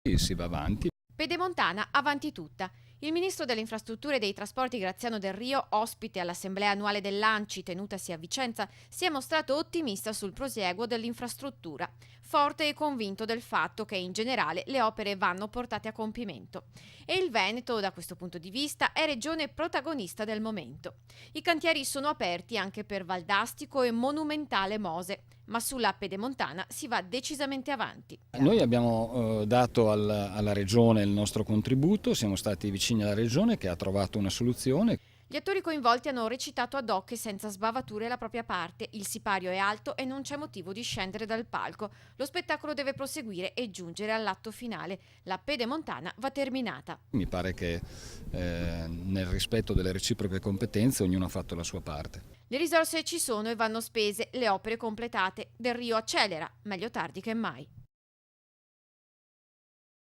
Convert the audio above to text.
Si va avanti. Pedemontana avanti tutta. Il ministro delle infrastrutture e dei trasporti Graziano Del Rio, ospite all'assemblea annuale dell'ANCI tenutasi a Vicenza, si è mostrato ottimista sul prosieguo dell'infrastruttura, forte e convinto del fatto che in generale le opere vanno portate a compimento. E il Veneto, da questo punto di vista, è regione protagonista del momento. I cantieri sono aperti anche per Valdastico e Monumentale Mose, ma sulla Pedemontana si va decisamente avanti. Noi abbiamo dato alla Regione il nostro contributo, siamo stati vicini alla Regione che ha trovato una soluzione. Gli attori coinvolti hanno recitato ad hoc e senza sbavature la propria parte. Il sipario è alto e non c'è motivo di scendere dal palco. Lo spettacolo deve proseguire e giungere all'atto finale. La Pedemontana va terminata. Mi pare che nel rispetto delle reciproche competenze ognuno ha fatto la sua parte. Le risorse ci sono e vanno spese, le opere completate. Del Rio accelera, meglio tardi che mai.